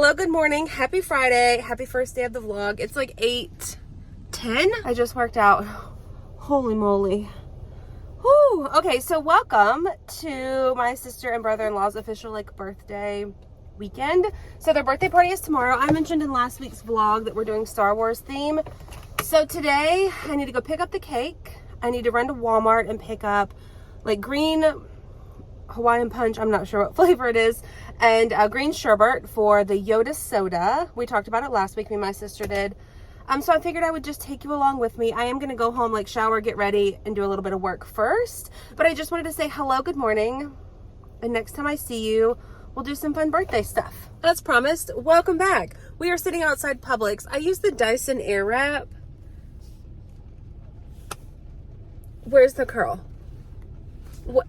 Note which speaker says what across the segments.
Speaker 1: Hello, good morning, happy Friday, happy first day of the vlog. It's like 8:10. I just worked out. Holy moly. Whew. Okay, so welcome to my sister and brother-in-law's official like birthday weekend. So their birthday party is tomorrow. I mentioned in last week's vlog that we're doing Star Wars theme. So today I need to go pick up the cake. I need to run to Walmart and pick up like green Hawaiian punch, I'm not sure what flavor it is, and green sherbet for the Yoda soda. We talked about it last week, me and my sister did. So I figured I would just take you along with me. I am gonna go home, like shower, get ready, and do a little bit of work first. But I just wanted to say hello, good morning. And next time I see you, we'll do some fun birthday stuff. As promised, welcome back. We are sitting outside Publix. I use the Dyson Airwrap. Where's the curl? What?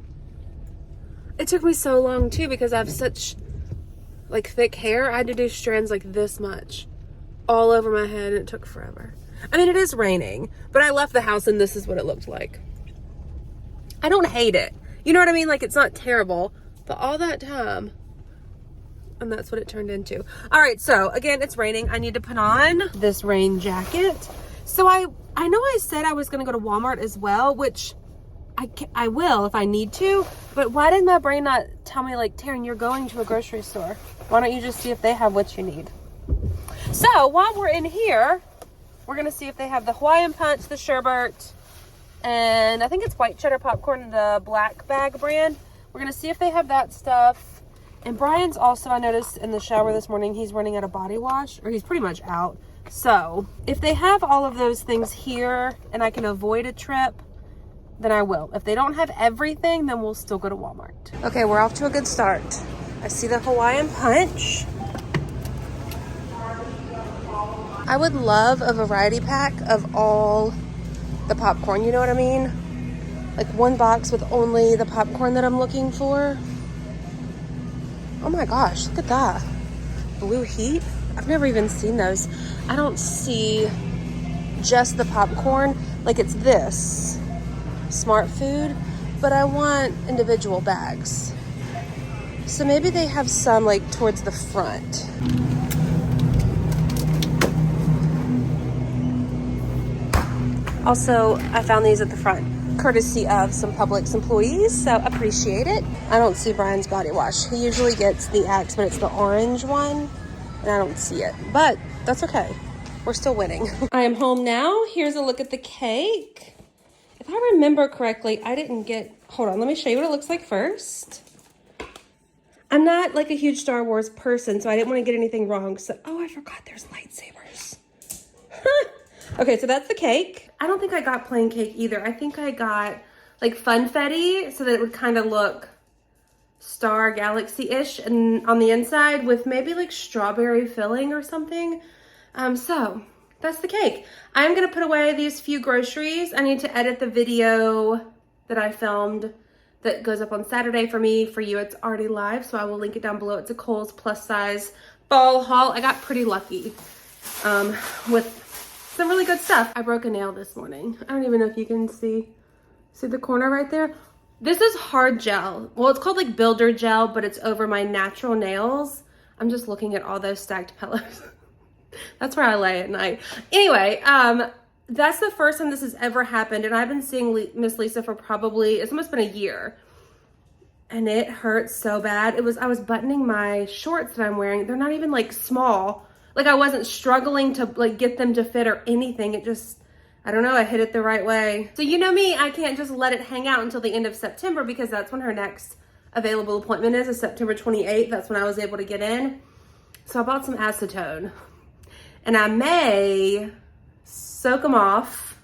Speaker 1: It took me so long too because I have such like thick hair. I had to do strands like this much all over my head and it took forever. I mean, it is raining, but I left the house and this is what it looked like. I don't hate it. You know what I mean? Like, it's not terrible, but all that time, and that's what it turned into. All right, so again, it's raining. I need to put on this rain jacket. So I know I said I was gonna go to Walmart as well, which I will if I need to, but why did my brain not tell me, like, Taren, you're going to a grocery store. Why don't you just see if they have what you need? So while we're in here, we're gonna see if they have the Hawaiian punch, the sherbet, and I think it's white cheddar popcorn, the black bag brand. We're gonna see if they have that stuff. And Brian's also, I noticed in the shower this morning, he's running out of body wash, or he's pretty much out. So if they have all of those things here and I can avoid a trip, then I will. If they don't have everything, then we'll still go to Walmart. Okay, we're off to a good start. I see the Hawaiian punch. I would love a variety pack of all the popcorn, you know what I mean? Like one box with only the popcorn that I'm looking for. Oh my gosh, look at that. Blue Heat? I've never even seen those. I don't see just the popcorn. Like it's this. Smart Food, but I want individual bags. So maybe they have some like towards the front. Also, I found these at the front, courtesy of some Publix employees, so appreciate it. I don't see Brian's body wash. He usually gets the Axe, but it's the orange one, and I don't see it, but that's okay. We're still winning. I am home now. Here's a look at the cake. If I remember correctly, I didn't get, hold on, let me show you what it looks like first. I'm not like a huge Star Wars person, so I didn't want to get anything wrong. So, oh, I forgot there's lightsabers. Okay, so that's the cake. I don't think I got plain cake either. I think I got like funfetti so that it would kind of look Star Galaxy-ish and on the inside with maybe like strawberry filling or something. So that's the cake. I'm gonna put away these few groceries. I need to edit the video that I filmed that goes up on Saturday for me. For you, it's already live, so I will link it down below. It's a Kohl's plus size fall haul. I got pretty lucky with some really good stuff. I broke a nail this morning. I don't even know if you can see the corner right there. This is hard gel. Well, it's called like builder gel, but it's over my natural nails. I'm just looking at all those stacked pillows. That's where I lay at night. Anyway, that's the first time this has ever happened. And I've been seeing Miss Lisa for probably, it's almost been a year. And it hurts so bad. I was buttoning my shorts that I'm wearing. They're not even like small. Like I wasn't struggling to like get them to fit or anything. It just, I don't know, I hit it the right way. So you know me, I can't just let it hang out until the end of September because that's when her next available appointment is September 28th. That's when I was able to get in. So I bought some acetone. And I may soak them off.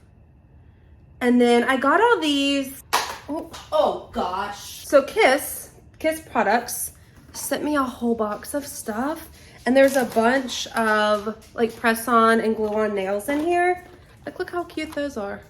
Speaker 1: And then I got all these, oh gosh. So Kiss Products sent me a whole box of stuff. And there's a bunch of like press-on and glue-on nails in here. Like, look how cute those are.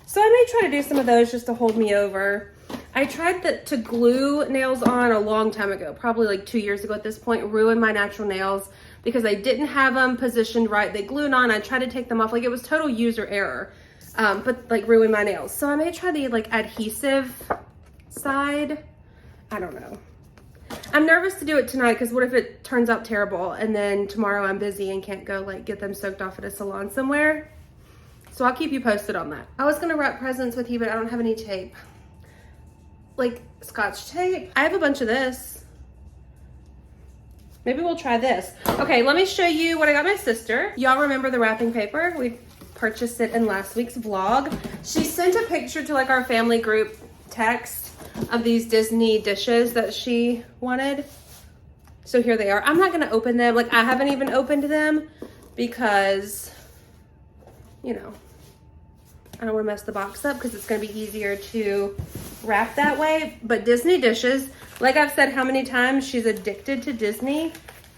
Speaker 1: So I may try to do some of those just to hold me over. I tried to glue nails on a long time ago, probably like 2 years ago at this point, ruined my natural nails because I didn't have them positioned right. They glued on, I tried to take them off. Like it was total user error, but like ruined my nails. So I may try the like adhesive side. I don't know. I'm nervous to do it tonight because what if it turns out terrible and then tomorrow I'm busy and can't go like get them soaked off at a salon somewhere. So I'll keep you posted on that. I was gonna wrap presents with you, but I don't have any tape. Like Scotch tape. I have a bunch of this. Maybe we'll try this. Okay, let me show you what I got my sister. Y'all remember the wrapping paper? We purchased it in last week's vlog. She sent a picture to like our family group text of these Disney dishes that she wanted. So here they are. I'm not gonna open them. Like I haven't even opened them because, you know, I don't want to mess the box up because it's going to be easier to wrap that way. But Disney dishes, like I've said how many times, she's addicted to Disney.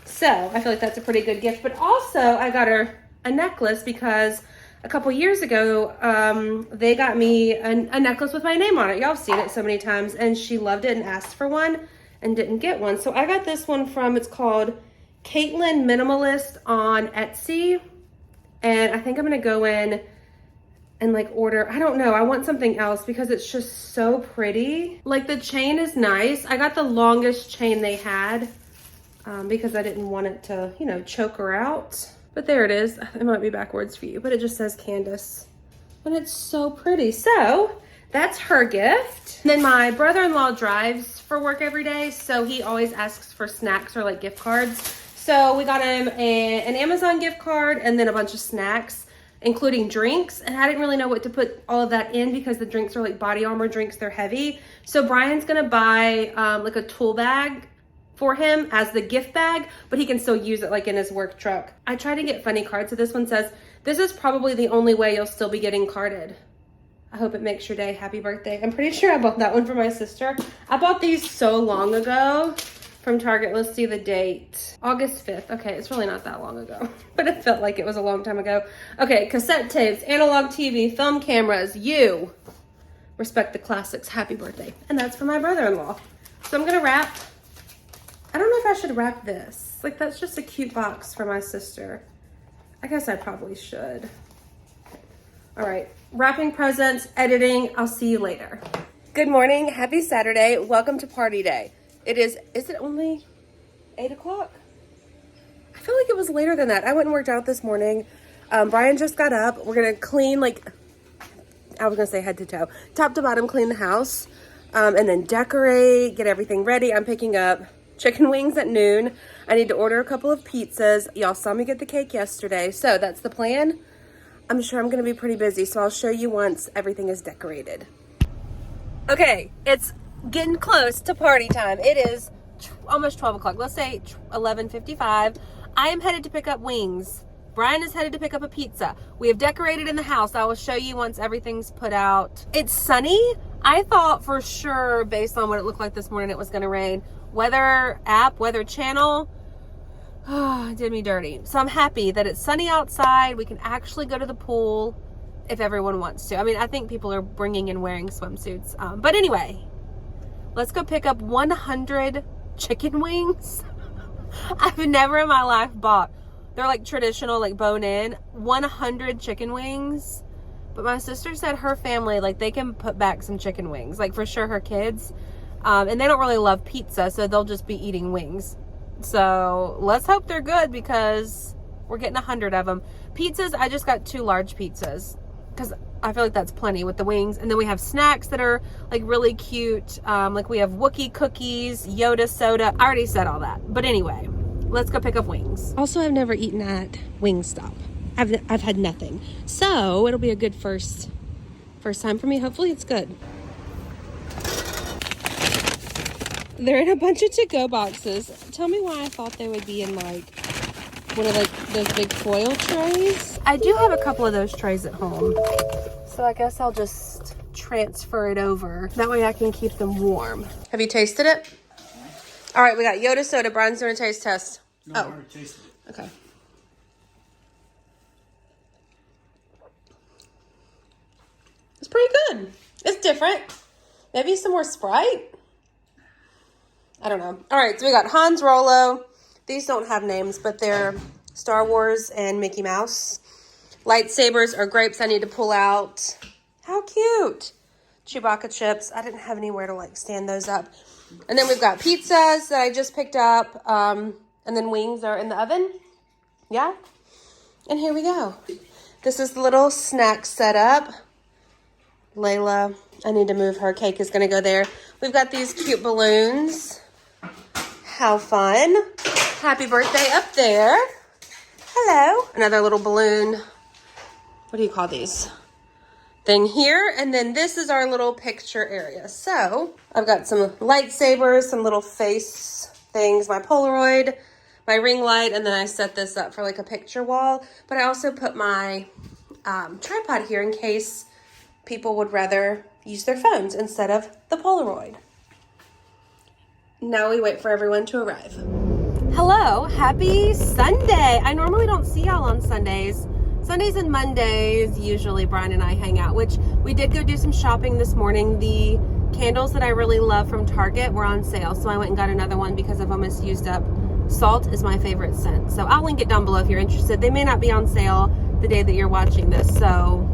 Speaker 1: So I feel like that's a pretty good gift. But also I got her a necklace because a couple years ago, they got me a necklace with my name on it. Y'all have seen it so many times. And she loved it and asked for one and didn't get one. So I got this one from, it's called Caitlin Minimalist on Etsy. And I think I'm going to go in and like order, I don't know, I want something else because it's just so pretty. Like the chain is nice. I got the longest chain they had because I didn't want it to, you know, choke her out. But there it is. It might be backwards for you, but it just says Candace. And it's so pretty. So that's her gift. And then my brother-in-law drives for work every day, so he always asks for snacks or like gift cards. So we got him an Amazon gift card and then a bunch of snacks, including drinks. And I didn't really know what to put all of that in because the drinks are like Body Armor drinks. They're heavy. So Brian's gonna buy like a tool bag for him as the gift bag, but he can still use it like in his work truck. I tried to get funny cards. So this one says, this is probably the only way you'll still be getting carded. I hope it makes your day. Happy birthday. I'm pretty sure I bought that one for my sister. I bought these so long ago from Target. Let's see the date. August 5th. Okay, it's really not that long ago, but it felt like it was a long time ago. Okay, cassette tapes, analog TV, film cameras. You respect the classics. Happy birthday. And that's for my brother-in-law. So I'm gonna wrap. I don't know if I should wrap this. Like that's just a cute box for my sister. I guess I probably should. All right, wrapping presents, editing. I'll see you later. Good morning, happy Saturday. Welcome to party day. Is it only 8 o'clock? I feel like it was later than that. I went and worked out this morning. Brian just got up. We're gonna clean, like, I was gonna say head to toe, top to bottom, clean the house, and then decorate, get everything ready. I'm picking up chicken wings at noon. I need to order a couple of pizzas. Y'all saw me get the cake yesterday. So that's the plan. I'm sure I'm gonna be pretty busy, so I'll show you once everything is decorated. Okay, it's getting close to party time. It is almost 12 o'clock. Let's say 11:55. I am headed to pick up wings. Brian is headed to pick up a pizza. We have decorated in the house. I will show you once everything's put out. It's sunny. I thought for sure, based on what it looked like this morning, it was gonna rain. Weather app, weather channel, did me dirty. So I'm happy that it's sunny outside. We can actually go to the pool if everyone wants to. I mean, I think people are bringing in wearing swimsuits. But anyway, let's go pick up 100 chicken wings. I've never in my life bought, they're like traditional, like bone in, 100 chicken wings. But my sister said her family, like they can put back some chicken wings, like for sure her kids. And they don't really love pizza, so they'll just be eating wings. So let's hope they're good because we're getting 100 of them. Pizzas, I just got 2 large pizzas because I feel like that's plenty with the wings. And then we have snacks that are like really cute. Like we have Wookiee cookies, Yoda soda. I already said all that. But anyway, let's go pick up wings. Also, I've never eaten at Wingstop. I've had nothing. So it'll be a good first time for me. Hopefully it's good. They're in a bunch of to-go boxes. Tell me why I thought they would be in like one of like those big foil trays. I do have a couple of those trays at home. So I guess I'll just transfer it over. That way I can keep them warm. Have you tasted it? All right, we got Yoda soda. Brian's doing a taste test.
Speaker 2: No, I already tasted it.
Speaker 1: Okay. It's pretty good. It's different. Maybe some more Sprite. I don't know. All right, so we got Hans Rolo. These don't have names, but they're Star Wars and Mickey Mouse. Lightsabers or grapes I need to pull out. How cute. Chewbacca chips. I didn't have anywhere to like stand those up. And then we've got pizzas that I just picked up. And then wings are in the oven. Yeah. And here we go. This is the little snack setup. Layla, I need to move her. Cake is going to go there. We've got these cute balloons. How fun. Happy birthday up there. Hello. Another little balloon. What do you call these? Thing here. And then this is our little picture area. So I've got some lightsabers, some little face things, my Polaroid, my ring light, and then I set this up for like a picture wall. But I also put my tripod here in case people would rather use their phones instead of the Polaroid. Now we wait for everyone to arrive. Hello, happy Sunday. I normally don't see y'all on Sundays. Sundays and Mondays, usually Brian and I hang out, which we did go do some shopping this morning. The candles that I really love from Target were on sale, so I went and got another one because I've almost used up. Salt is my favorite scent, so I'll link it down below if you're interested. They may not be on sale the day that you're watching this, so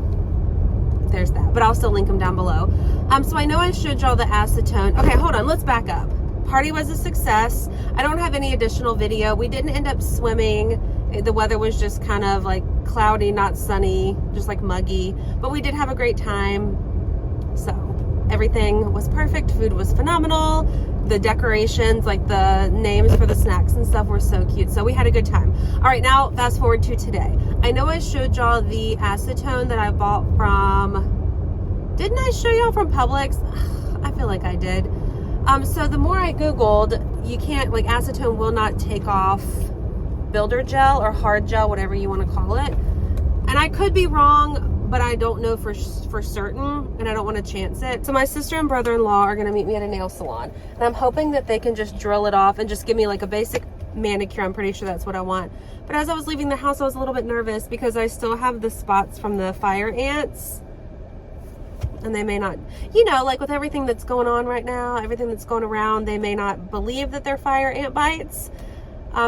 Speaker 1: there's that, but I'll still link them down below. So I know I showed y'all the acetone. Okay, hold on, let's back up. Party was a success. I don't have any additional video. We didn't end up swimming. The weather was just kind of like cloudy, not sunny, just like muggy, but we did have a great time. So everything was perfect. Food was phenomenal. The decorations, like the names for the snacks and stuff, were so cute. So we had a good time. All right, now fast forward to today. I know I showed y'all the acetone that I bought from, didn't I show y'all from Publix? I feel like I did. So the more I Googled, you can't, like, acetone will not take off builder gel or hard gel, whatever you want to call it. And I could be wrong, but I don't know for certain, and I don't want to chance it. So my sister and brother-in-law are going to meet me at a nail salon, and I'm hoping that they can just drill it off and just give me like a basic manicure. I'm pretty sure that's what I want. But as I was leaving the house, I was a little bit nervous because I still have the spots from the fire ants, and they may not, you know, like with everything that's going on right now, everything that's going around, they may not believe that they're fire ant bites.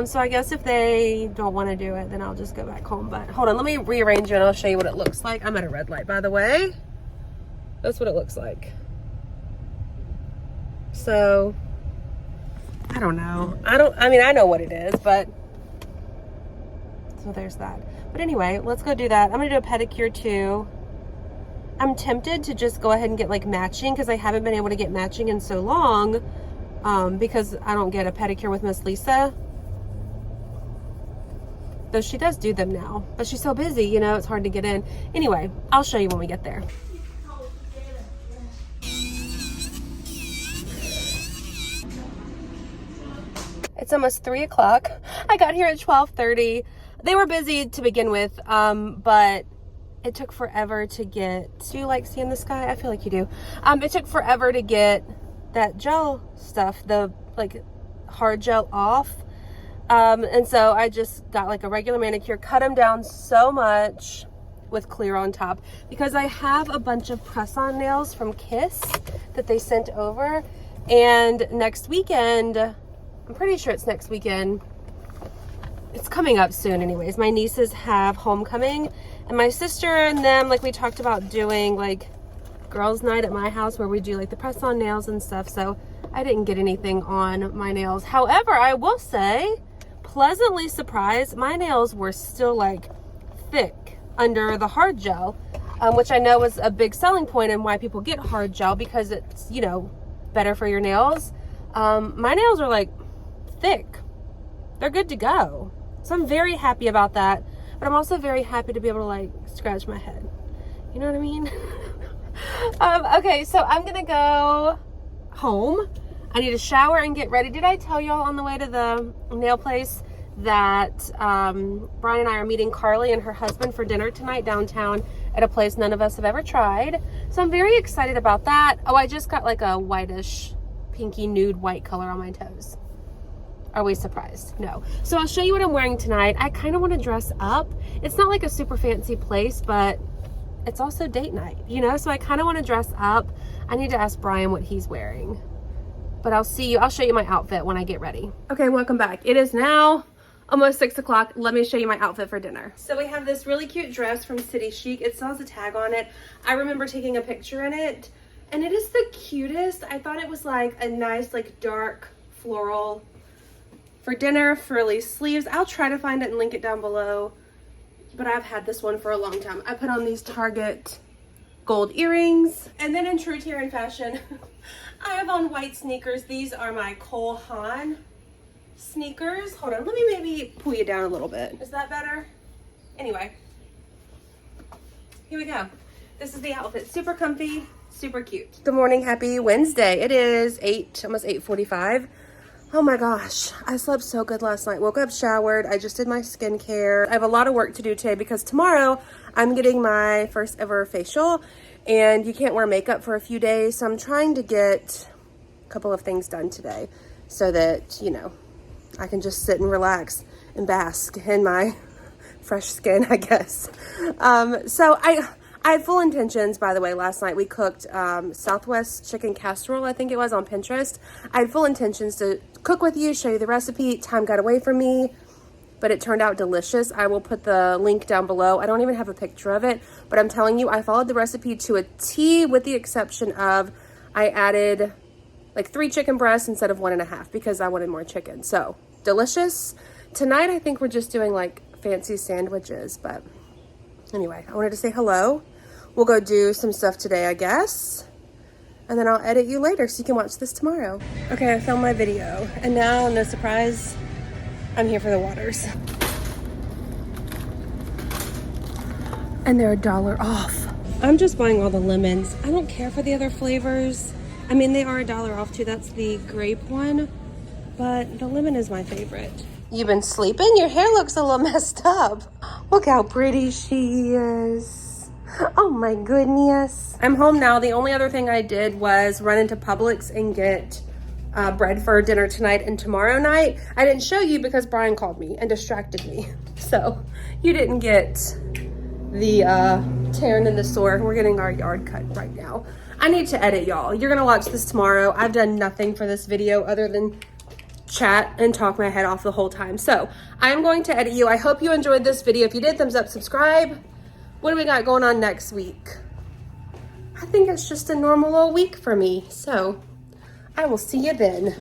Speaker 1: So I guess if they don't want to do it, then I'll just go back home. But hold on, let me rearrange it and I'll show you what it looks like. I'm at a red light, by the way. That's what it looks like. So, I don't know. I mean, I know what it is, but, so there's that. But anyway, let's go do that. I'm going to do a pedicure too. I'm tempted to just go ahead and get like matching because I haven't been able to get matching in so long because I don't get a pedicure with Miss Lisa. Though she does do them now, but she's so busy, you know, it's hard to get in. Anyway, I'll show you when we get there. It's almost 3 o'clock. I got here at 12:30. They were busy to begin with, but it took forever to get, do you like seeing the sky? I feel like you do. It took forever to get that gel stuff, the like hard gel off. And so I just got like a regular manicure, cut them down so much with clear on top because I have a bunch of press-on nails from Kiss that they sent over. And next weekend, I'm pretty sure it's next weekend. It's coming up soon anyways. My nieces have homecoming and my sister and them, like we talked about doing like girls' night at my house where we do like the press-on nails and stuff. So I didn't get anything on my nails. However, I will say, pleasantly surprised, my nails were still like thick under the hard gel, which I know is a big selling point and why people get hard gel because it's, you know, better for your nails. My nails are like thick. They're good to go. So I'm very happy about that, but I'm also very happy to be able to like scratch my head. You know what I mean? Okay, so I'm gonna go home. I need to shower and get ready. Did I tell y'all on the way to the nail place that Brian and I are meeting Carly and her husband for dinner tonight downtown at a place none of us have ever tried? So I'm very excited about that. Oh, I just got like a whitish, pinky nude white color on my toes. Are we surprised? No. So I'll show you what I'm wearing tonight. I kind of want to dress up. It's not like a super fancy place, but it's also date night, you know? So I kind of want to dress up. I need to ask Brian what he's wearing. But I'll show you my outfit when I get ready. Okay, welcome back. It is now almost 6 o'clock. Let me show you my outfit for dinner. So we have this really cute dress from City Chic. It still has a tag on it. I remember taking a picture in it And it is the cutest. I thought it was like a nice, like dark floral for dinner, frilly sleeves. I'll try to find it and link it down below. But I've had this one for a long time. I put on these Target gold earrings. And then in true Taren fashion, I have on white sneakers. These are my Cole Haan sneakers. Hold on, let me maybe pull you down a little bit. Is that better? Anyway, here we go. This is the outfit. Super comfy, super cute. Good morning, happy Wednesday. It is almost 8:45. Oh my gosh, I slept so good last night. Woke up, showered. I just did my skincare. I have a lot of work to do today because tomorrow I'm getting my first ever facial and you can't wear makeup for a few days. So I'm trying to get a couple of things done today so that, you know, I can just sit and relax and bask in my fresh skin, I guess. So I had full intentions, by the way. Last night we cooked Southwest chicken casserole, I think it was, on Pinterest. I had full intentions to cook with you, show you the recipe. Time got away from me, but it turned out delicious. I will put the link down below. I don't even have a picture of it, but I'm telling you, I followed the recipe to a T, with the exception of I added like 3 chicken breasts instead of 1.5 because I wanted more chicken. So delicious. Tonight, I think we're just doing like fancy sandwiches, but anyway, I wanted to say hello. We'll go do some stuff today, I guess. And then I'll edit you later so you can watch this tomorrow. Okay, I filmed my video. And now, no surprise, I'm here for the waters. And they're $1 off. I'm just buying all the lemons. I don't care for the other flavors. I mean, they are $1 off too. That's the grape one. But the lemon is my favorite. You've been sleeping? Your hair looks a little messed up. Look how pretty she is. Oh my goodness. I'm home now. The only other thing I did was run into Publix and get bread for dinner tonight and tomorrow night. I didn't show you because Brian called me and distracted me. So you didn't get the Taren in the store. We're getting our yard cut right now. I need to edit, y'all. You're gonna watch this tomorrow. I've done nothing for this video other than chat and talk my head off the whole time. So I'm going to edit you. I hope you enjoyed this video. If you did, thumbs up, subscribe. What do we got going on next week? I think it's just a normal old week for me. So I will see you then.